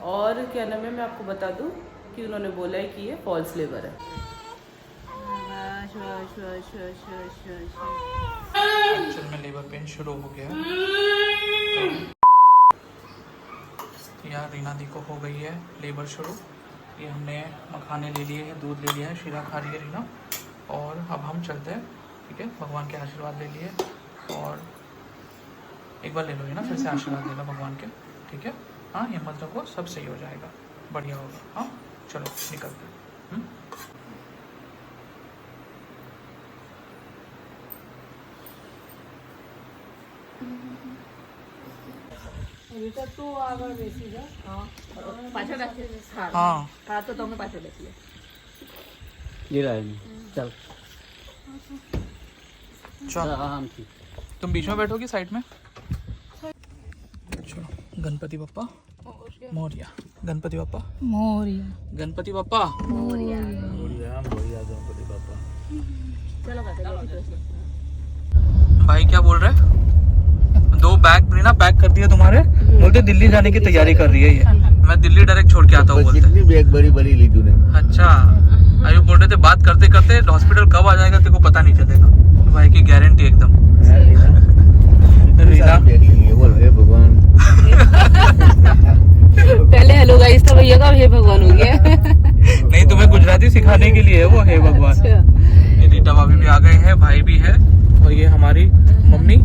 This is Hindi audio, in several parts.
और क्या नाम है, मैं आपको बता दूं कि उन्होंने बोला है कि ये फॉल्स लेबर है। एक्चुअल में लेबर पेन शुरू हो गया है। तो यार रीना दी को हो गई है लेबर शुरू। ये हमने मखाने ले लिए हैं, दूध ले लिया है, शीरा खा रही है रीना। और अब हम चलते हैं, ठीक है। भगवान के आशीर्वाद ले लिए और एक बार ले लो ना, फिर से आशीर्वाद लेना भगवान के, ठीक है। हाँ, हिम्मत रखो, सब सही हो जाएगा, बढ़िया होगा। हाँ चलो निकलते हैं। हाँ तो तुम्हें पाछो लेती है। चल तुम बीच में बैठोगी साइड में। चलो गणपति बप्पा मोरिया, गणपति बप्पा मोरिया, गणपति बप्पा मोरिया, मोरिया मोरिया गणपति बापा। भाई क्या बोल रहे हैं? 2 बैग रीना पैक कर दिए तुम्हारे, बोलते दिल्ली जाने की तैयारी कर रही है ये। मैं दिल्ली डायरेक्ट छोड़ के आता हूँ बोलते। कितनी बैग बड़ी बड़ी ली तूने? अच्छा, आयु बोल रहे थे बात करते करते हॉस्पिटल कब आ जाएगा तेरे को पता नहीं चलेगा। भाई की गारंटी एकदम। रीना बोल हे भगवान। पहले हेलो गाइस था भैया का, हे भगवान हो गया। नहीं, तुम्हें गुजराती सिखाने के लिए है वो, हे भगवान। ये रीटा भाभी भी आ गए हैं, भाई भी है, और ये हमारी मम्मी,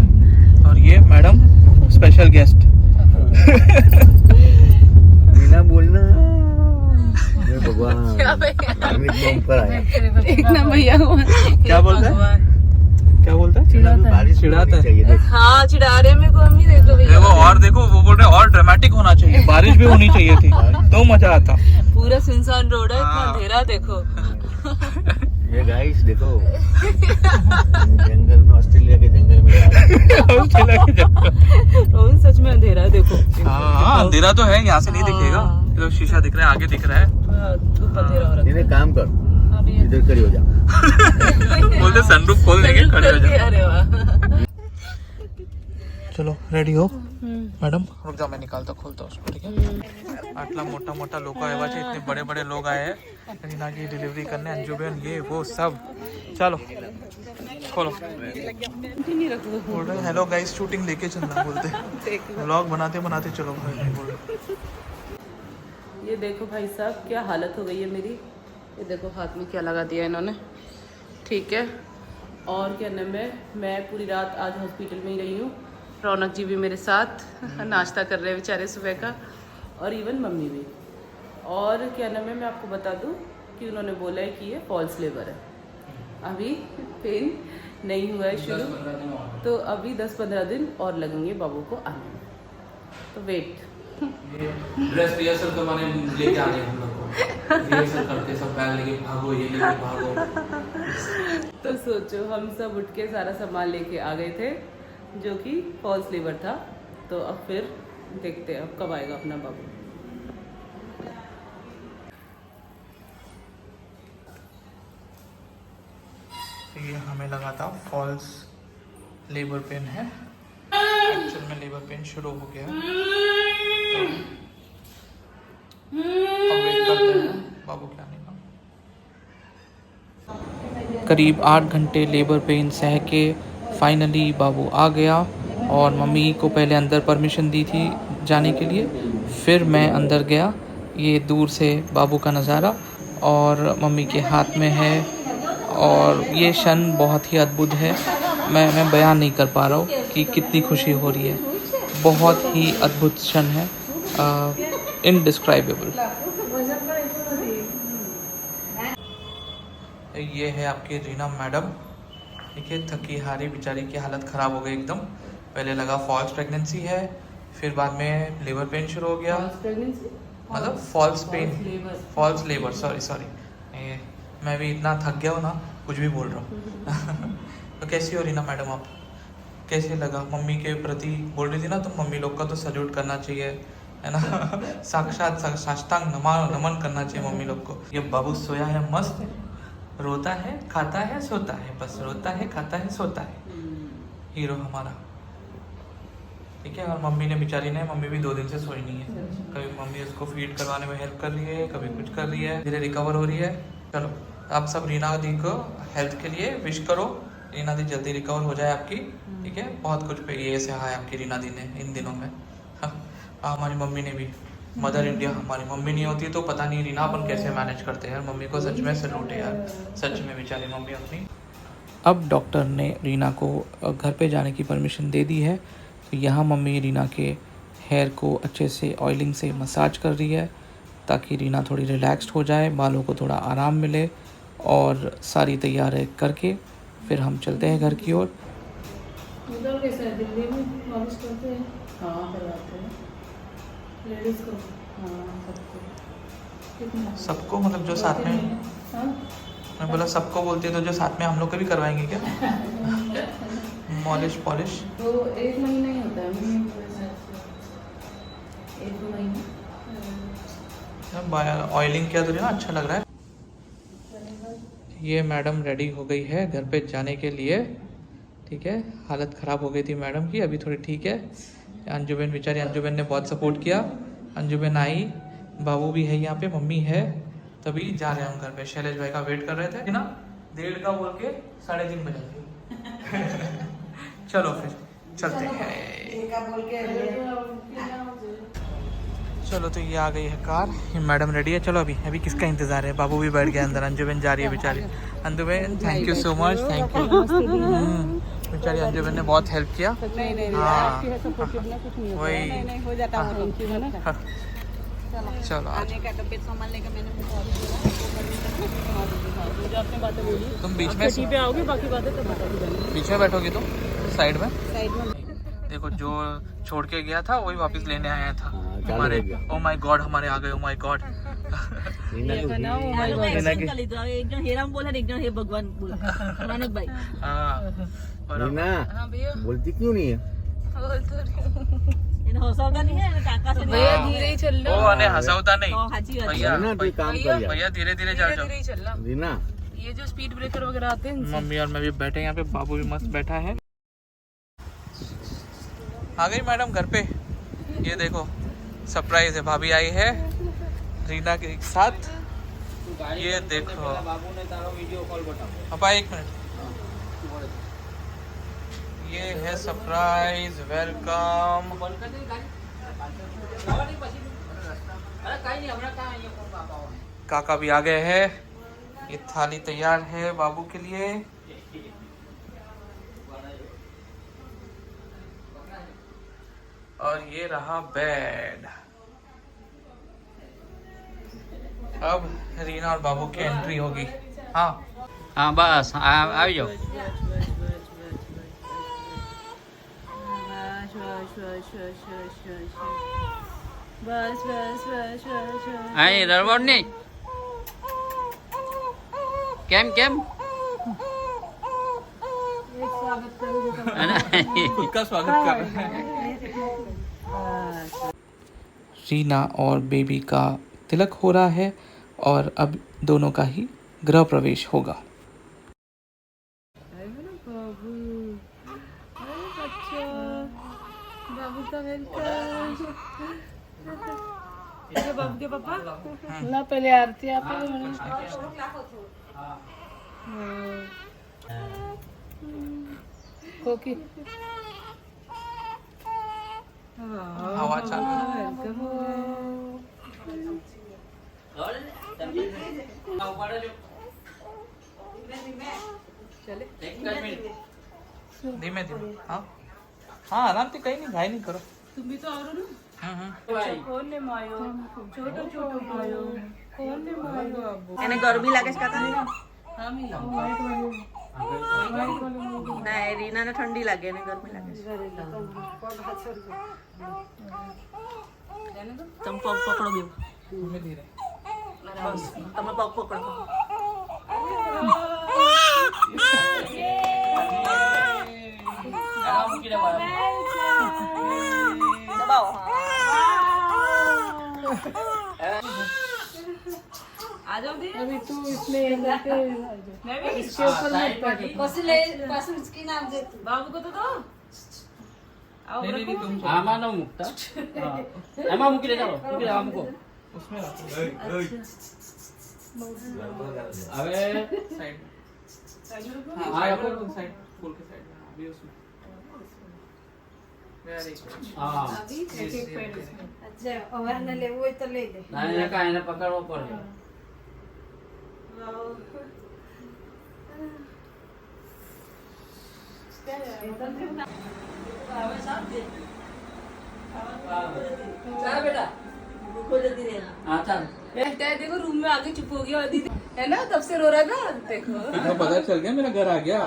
और ये मैडम स्पेशल गेस्ट। रीना बोलना हे भगवान। ऊपर आया देखना भैया को क्या बोलता है? क्या बोलता है? चिढ़ाता है। हाँ चिढ़ा रहे मेरे को मम्मी, देखो भैया। देखो और देखो, वो बोल रहे और ड्रामेटिक होना चाहिए, बारिश भी होनी चाहिए थी तो मजा आता। पूरा सुनसान रोड है, इतना अंधेरा देखो। ये गाइस देखो जंगल में, ऑस्ट्रेलिया के जंगल में। सच में अंधेरा है देखो। हाँ अंधेरा तो है, यहाँ से नहीं दिखेगा। तो शीशा दिख रहा है, आगे दिख रहा है। धूप अंधेरा हो रहा इन्हें काम कर, है। इधर खड़ी हो जा। बोलते सनरूफ खोल देंगे, खड़े हो जाओ। अरे वाह। चलो रेडी हो मैडम? रुक जाओ, मैं निकालता खोलता उसको, ठीक है। आटला मोटा मोटा लोग आए हुआ है, इतने बड़े बड़े लोग आए हैं रीना की डिलीवरी करने, अंजू बहन ये वो सब। चलो खोलो। बोल रहे हेलो गाइस, शूटिंग लेके चलना बोलते, व्लॉग बनाते बनाते चलो भाई बोल रहे। ये देखो भाई साहब क्या हालत हो गई है मेरी। ये देखो हाथ में क्या लगा दिया इन्होंने, ठीक है। और क्या नाम है, मैं पूरी रात आज हॉस्पिटल में ही रही हूँ। रौनक जी भी मेरे साथ नाश्ता कर रहे हैं बेचारे सुबह का, और इवन मम्मी भी। और क्या नाम है, मैं आपको बता दूं कि उन्होंने बोला है कि ये फॉल्स लेबर है। अभी पेन नहीं हुआ है शुरू, तो अभी 10-15 दिन और लगेंगे बाबू को आने में, तो वेट। ड्रेस रिहर्सल करवाने लेके आ रहे हैं हम लोग को, रिहर्सल करते सब बैग लेके भागो, ये लेके भागो। तो सोचो हम सब उठ के सारा सामान लेके आ गए थे जो कि फॉल्स लेबर था। तो अब फिर देखते हैं अब कब आएगा अपना बाबू। ये हमें लगा था फॉल्स लेबर पेन है, एक्चुअल में लेबर पेन शुरू हो गया है। तो अब वेट करते हैं बाबू के आने का। करीब 8 घंटे लेबर पेन सह के फाइनली बाबू आ गया, और मम्मी को पहले अंदर परमिशन दी थी जाने के लिए, फिर मैं अंदर गया। ये दूर से बाबू का नज़ारा और मम्मी के हाथ में है, और ये क्षण बहुत ही अद्भुत है। मैं बयान नहीं कर पा रहा हूँ कि कितनी खुशी हो रही है। बहुत ही अद्भुत क्षण है, इनडिस्क्राइबेबल। ये है आपकी रीना मैडम, देखिए थकी हारी बेचारी की हालत ख़राब हो गई एकदम। पहले लगा फॉल्स प्रेगनेंसी है, फिर बाद में लेबर पेन शुरू हो गया, मतलब false pain, false labour, sorry मैं भी इतना थक गया हूँ ना, कुछ भी बोल रहा हूँ। तो कैसी हो रीना मैडम आप? कैसे लगा? मम्मी के प्रति बोल रही थी ना, तो मम्मी लोग का तो सल्यूट करना चाहिए, है ना। साक्षात साष्टांग नमन करना चाहिए मम्मी लोग को। ये बाबू सोया है मस्त, रोता है, खाता है, सोता है, बस रोता है, खाता है, सोता है। हीरो हमारा। ठीक है। और मम्मी ने बेचारी ने, मम्मी भी 2 दिन से सोई नहीं है। कभी मम्मी उसको फीड करवाने में हेल्प कर रही है, कभी कुछ कर रही है, धीरे रिकवर हो रही है। चलो आप सब रीना दी को हेल्थ के लिए विश करो, रीना दी जल्दी रिकवर हो जाए आपकी। ठीक है, बहुत कुछ पे ये सहा है आपकी रीना दी ने इन दिनों में। हमारी मम्मी ने भी, मदर इंडिया, हमारी मम्मी नहीं होती तो पता नहीं रीना अपन कैसे मैनेज करते हैं। मम्मी को सच में सैल्यूट है यार, सच में बेचारी मम्मी अपनी। अब डॉक्टर ने रीना को घर पे जाने की परमिशन दे दी है। तो यहाँ मम्मी रीना के हेयर को अच्छे से ऑयलिंग से मसाज कर रही है ताकि रीना थोड़ी रिलैक्स्ड हो जाए, बालों को थोड़ा आराम मिले। और सारी तैयारी करके फिर हम चलते हैं घर की ओर। उधर कैसे है, दिल्ली में वापस करते हैं? हाँ करवाते हैं लेडीज़ को। हाँ सबको। कितना सबको मतलब जो साथ में, हाँ मैं बोला सबको बोलती है तो जो साथ में हम लोग को भी करवाएंगे क्या? मॉलिश पॉलिश तो 1 महीना ही होता है, महीने 1-2 महीने। ऑयलिंग किया तो ना अच्छा लग रहा है। ये मैडम रेडी हो गई है घर पे जाने के लिए। ठीक है, हालत ख़राब हो गई थी मैडम की, अभी थोड़ी ठीक है। अंजुबेन बेचारी, अंजुबेन ने बहुत सपोर्ट किया। अंजुबेन आई, बाबू भी है यहाँ पे, मम्मी है, तभी जा रहे हैं हम घर पे। शैलेश भाई का वेट कर रहे थे ना, 1:30 का बोल के 3:30 बजे। चलो फिर चलते हैं। चलो तो ये आ गई है कार, ये मैडम रेडी है। चलो अभी अभी किसका इंतजार है? बाबू भी बैठ गया अंदर, अंजुबेन जा रही है बेचारी। Anjuben thank you so much, thank you. बेचारी अंजुबेन ने बहुत हेल्प किया। हाँ वही हो जाता है। चलो आज तुम बीच में पे आओगे, बाकी बातें तब बताओगे। बीच में बैठोगी तुम, साइड में। साइड में देखो जो छोड़ के गया था वही वापस लेने आया था चालू हमारे। हो गया। ओ माय गॉड, हमारे आ गए। Oh my God. रीना बोलती क्यों नहीं है? भैया धीरे ही चल ओ अने हंसावता नहीं भैया, रीना तू काम कर यार। भैया धीरे धीरे जाओ। रीना ये जो स्पीड ब्रेकर वगैरह आते हैं इनसे। मम्मी और मैं भी बैठे यहाँ पे, बाबू भी मस्त बैठा है। आ गई मैडम घर पे। ये देखो सरप्राइज है, भाभी आई है रीना के साथ। ये देखो पापा, 1 मिनट, ये है सरप्राइज, वेलकम। काका भी आ गए हैं। ये थाली तैयार है बाबू के लिए। और ये रहा बेड। अब रीना और बाबू की एंट्री होगी। हाँ हाँ बस आ जाओ। बस बस बस बस અહીં રડવડ નહીં કેમ કેમ खुद का स्वागत कर रहे हैं। रीना और बेबी का तिलक हो रहा है और अब दोनों का ही गृह प्रवेश होगा। बाबू, अरे बच्चा, बाबू का वेलकम। ये बाबू के पापा ना, पहले आरती आप कोकी हवा चालू है। धीमे धीमे। हाँ हाँ आराम से, कहीं नहीं, घाई नहीं करो। तुम भी तो आ रहे हो ना। कौन ने मायो छोटो छोटो मायो, कौन ने मायो अब એને ગરમી લાગે છે કાકા हम ही ના રીનાને ઠંડી લાગે એને ગરમી લાગે છે તમે પગ પકડો બેવ धीमे धीरे। બસ તમે પગ પકડો દબાવો आ जाओ दी। अभी तू इसमें मैं भी इसके ऊपर मत बैठ। बाबू को तो दो। नहीं नहीं तुम आमा नो मुक्ता आमा मुकी ले चलो मुकी ले आमा को उसमें रखो अबे साइड हाँ, हाँ रखो। साइड फूल के साइड में अभी उसमें वेरी गुड हाँ अच्छा और न ले वो तो ले ले ना ये का इन्हें पकड़ो पड़ जाओ चल बेटा हाँ चल देखो रूम में आके चुप हो गया और दीदी है ना तब से रो रहा था देखो तो पता चल गया मेरा घर आ गया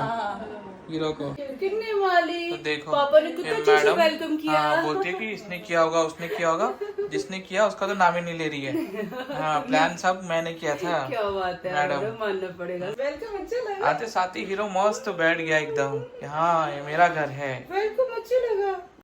हीरो को कितने वाली तो देखो पापा ने कितना ये अच्छे से मैडम, वेलकम किया हाँ, बोलती है कि इसने किया होगा उसने किया होगा जिसने किया उसका तो नाम ही नहीं ले रही है हाँ प्लान सब मैंने किया था क्या बात है मैडम। मैडम मानना पड़ेगा वेलकम अच्छा लगा आते साथ ही हीरो मस्त बैठ गया एकदम कि हाँ ये मेरा घर है वेलकम अच्छा लगा